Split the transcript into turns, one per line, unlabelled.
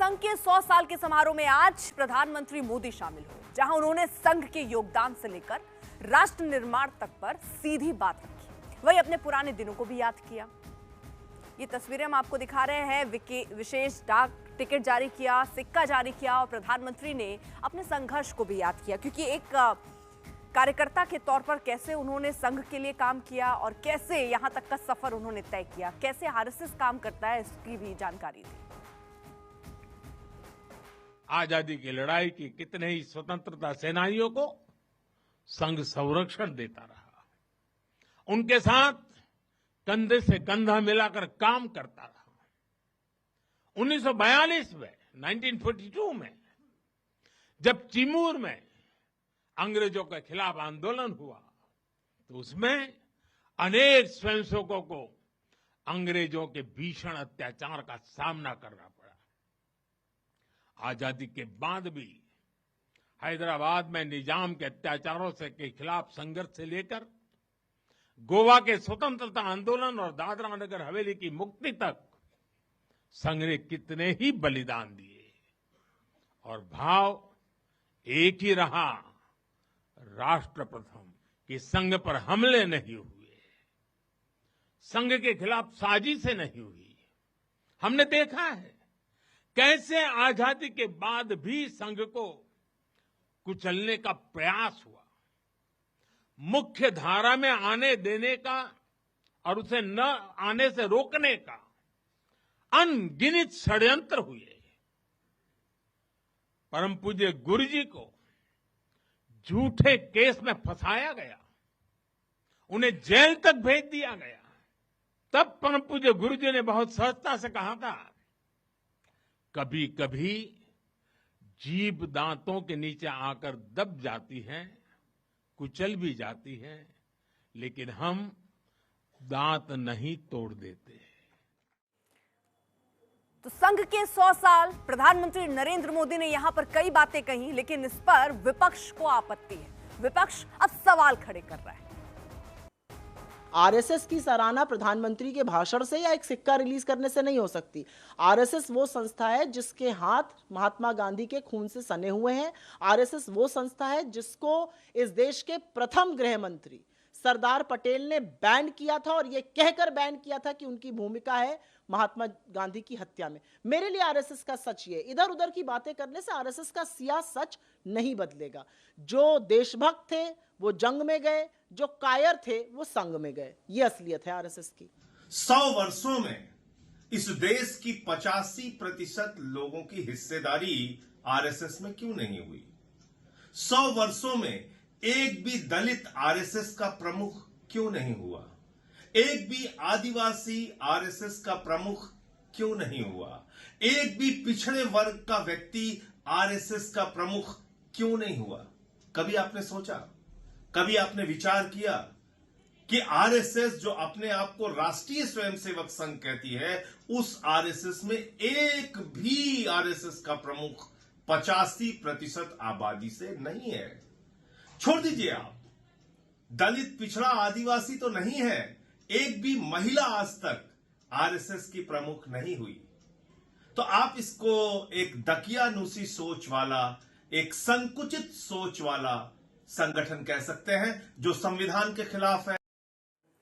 संघ के 100 साल के समारोह में आज प्रधानमंत्री मोदी शामिल हुए, जहां उन्होंने संघ के योगदान से लेकर राष्ट्र निर्माण तक पर सीधी बात रखी। वही अपने पुराने दिनों को भी याद किया। ये तस्वीरें हम आपको दिखा रहे हैं। विशेष डाक टिकट जारी किया, सिक्का जारी किया और प्रधानमंत्री ने अपने संघर्ष को भी याद किया, क्योंकि एक कार्यकर्ता के तौर पर कैसे उन्होंने संघ के लिए काम किया और कैसे यहां तक का सफर उन्होंने तय किया, कैसे आरएसएस काम करता है, इसकी भी जानकारी दी।
आजादी की लड़ाई की कितने ही स्वतंत्रता सेनानियों को संघ संरक्षण देता रहा, उनके साथ कंधे से कंधा मिलाकर काम करता रहा। 1942 में 1942 में जब चिमूर में अंग्रेजों के खिलाफ आंदोलन हुआ तो उसमें अनेक स्वयंसेवकों को अंग्रेजों के भीषण अत्याचार का सामना करना पड़ा। आजादी के बाद भी हैदराबाद में निजाम के अत्याचारों के खिलाफ संघर्ष से लेकर गोवा के स्वतंत्रता आंदोलन और दादरा नगर हवेली की मुक्ति तक संघ ने कितने ही बलिदान दिए और भाव एक ही रहा, राष्ट्र प्रथम, कि संघ पर हमले नहीं हुए, संघ के खिलाफ साजिशें नहीं हुई। हमने देखा है कैसे आजादी के बाद भी संघ को कुचलने का प्रयास हुआ, मुख्य धारा में आने देने का और उसे न आने से रोकने का अनगिनत षड्यंत्र हुए। परम पूज्य गुरु जी को झूठे केस में फंसाया गया, उन्हें जेल तक भेज दिया गया। तब परम पूज्य गुरु जी ने बहुत सहजता से कहा था, कभी कभी जीभ दांतों के नीचे आकर दब जाती है, कुचल भी जाती है, लेकिन हम दांत नहीं तोड़ देते।
तो संघ के 100 साल, प्रधानमंत्री नरेंद्र मोदी ने यहां पर कई बातें कही, लेकिन इस पर विपक्ष को आपत्ति है। विपक्ष अब सवाल खड़े कर रहा है।
आरएसएस की सराहना प्रधानमंत्री के भाषण से या एक सिक्का रिलीज करने से नहीं हो सकती। आरएसएस वो संस्था है जिसके हाथ महात्मा गांधी के खून से सने हुए हैं। आरएसएस वो संस्था है जिसको इस देश के प्रथम गृह मंत्री सरदार पटेल ने बैन किया था, और ये कहकर बैन किया था कि उनकी भूमिका है महात्मा गांधी की हत्या में। मेरे लिए आरएसएस का सच ये, इधर उधर की बातें करने से आरएसएस का सिया सच नहीं बदलेगा। जो देशभक्त थे वो जंग में गए, जो कायर थे वो संघ में गए। ये असलियत है आरएसएस की।
100 वर्षों में इस देश की 85% लोगों की हिस्सेदारी आरएसएस में क्यों नहीं हुई? 100 वर्षों में एक भी दलित आरएसएस का प्रमुख क्यों नहीं हुआ? एक भी आदिवासी आरएसएस का प्रमुख क्यों नहीं हुआ? एक भी पिछड़े वर्ग का व्यक्ति आरएसएस का प्रमुख क्यों नहीं हुआ? कभी आपने सोचा, कभी आपने विचार किया कि आरएसएस, जो अपने आप को राष्ट्रीय स्वयंसेवक संघ कहती है, उस आरएसएस में एक भी आरएसएस का प्रमुख 85% आबादी से नहीं है? छोड़ दीजिए आप, दलित, पिछड़ा, आदिवासी तो नहीं है, एक भी महिला आज तक आरएसएस की प्रमुख नहीं हुई। तो आप इसको एक दकियानुसी सोच वाला, एक संकुचित सोच वाला संगठन कह सकते हैं, जो संविधान के खिलाफ है।